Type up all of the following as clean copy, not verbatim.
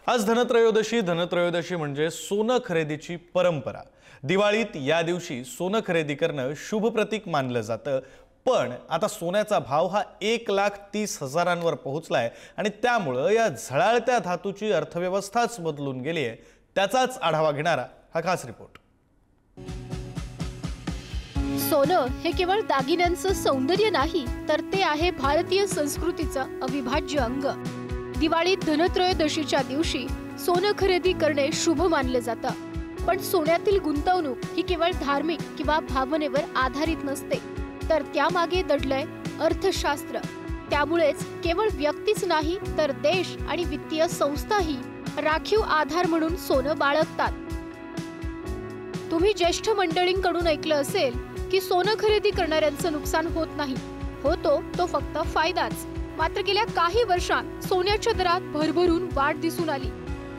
आज धनत्रयोदशी म्हणजे सोनं खरेदीची परंपरा। दिवाळीत या दिवशी सोनं खरेदी करणं शुभ प्रतीक मानलं जातं। पण आता सोन्याचा भाव हा 1,30,000वर पोहोचलाय आणि त्यामुळे या झळाळत्या धातूची अर्थव्यवस्थाच बदलून गेली आहे। त्याचाच आढावा घेणारा हा खास रिपोर्ट। सोनं हे केवळ दागिन्यांचं सौंदर्य नाही, तर ते आहे भारतीय संस्कृतीचं अविभाज्य अंग। दिवाळीत धनत्रयोदशीच्या दिवशी सोनं खरेदी करणे शुभ मानले जातं। पण सोन्यातील गुंतवणूक ही केवळ धार्मिक किंवा भावनेवर आधारित नसते, तर त्यामागे दडलंय अर्थशास्त्र। त्यामुळेच केवळ व्यक्तीच नाही, तर देश आणि वित्तीय संस्थाही राखीव आधार म्हणून सोनं बाळगतात। तुम्ही ज्येष्ठ मंडळींकडून ऐकलं असेल की सोनं खरेदी करणाऱ्यांचं नुकसान होत नाही, होतो तो फक्त फायदाच। मात्र गेल्या काही वर्षांत सोन्याच्या दरात भरभरून वाढ दिसून आली।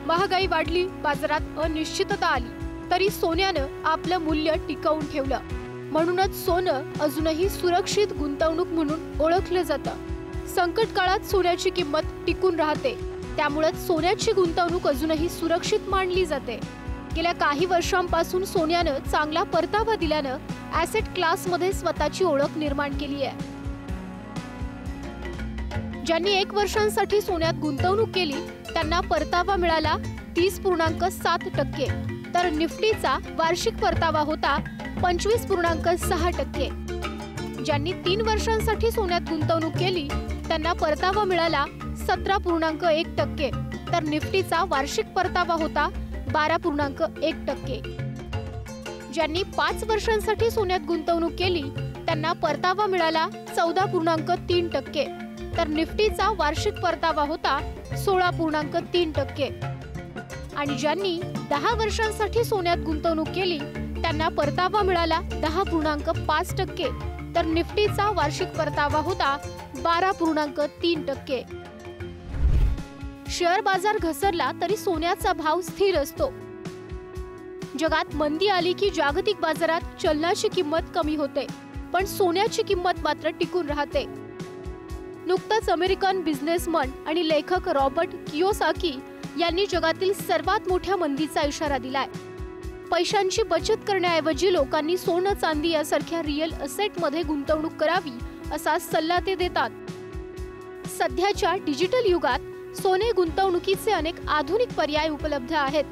महागाई वाढली, बाजारात अनिश्चितता आली, तरी सोन्यानं आपलं मूल्य टिकवून ठेवलं। म्हणूनच सोनं अजूनही सुरक्षित गुंतवणूक म्हणून ओळखलं जातं। संकट काळात सोन्याची किंमत टिकून राहते, त्यामुळे सोन्याची गुंतवणूक अजूनही सुरक्षित मानली जाते। गेल्या काही वर्षांपासून सोन्यानं चांगला परतावा दिल्यानं ॲसेट क्लासमध्ये स्वतःची ओळख निर्माण केली आहे। ज्यांनी 1 वर्षांसाठी सोन्यात गुंतवणूक केली त्यांना परतावा मिळाला 30.7%, तर निफ्टीचा वार्षिक परतावा होता 25.6%। ज्यांनी 3 वर्षांसाठी सोन्यात गुंतवणूक केली त्यांना परतावा मिळाला 17.1%, तर निफ्टीचा वार्षिक परतावा होता 12.1%। ज्यांनी 5 वर्षांसाठी सोन्यात गुंतवणूक केली त्यांना परतावा मिळाला 14.3%, तर निफ्टीचा वार्षिक परतावा होता 16.3%। आणि ज्यांनी 10 वर्षांसाठी सोन्यात गुंतवणूक केली त्यांना परतावा मिळाला 10.5%, तर निफ्टीचा वार्षिक परतावा होता 12.3%। शेअर बाजार घसरला तरी सोन्याचा भाव स्थिर असतो। जगात मंदी आली की जागतिक बाजारात चलनाची किंमत कमी होते, पण सोन्याची किंमत मात्र टिकून राहते। नुकताच अमेरिकन बिझनेसमन आणि लेखक रॉबर्ट कियोसाकी यांनी जगातील सर्वात मोठ्या मंदीचा इशारा दिलाय। पैशांची बचत करण्याऐवजी लोकांनी सोनं चांदी यासारख्या रिअल असेटमध्ये गुंतवणूक करावी असा सल्ला ते देतात। सध्याच्या डिजिटल युगात सोने गुंतवणुकीचे अनेक आधुनिक पर्याय उपलब्ध आहेत।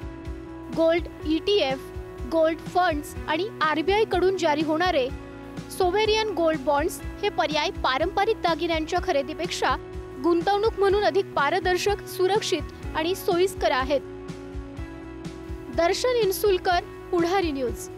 गोल्ड ETF, गोल्ड फंड्स आणि RBI कडून जारी होणारे सोवेरियन गोल्ड बॉन्ड्स हे पर्याय पारंपरिक दागिन्यांच्या खरेदीपेक्षा गुंतवणूक म्हणून अधिक पारदर्शक, सुरक्षित आणि सोयीस्कर आहेत। दर्शन इन्सुलकर, पुढारी न्यूज।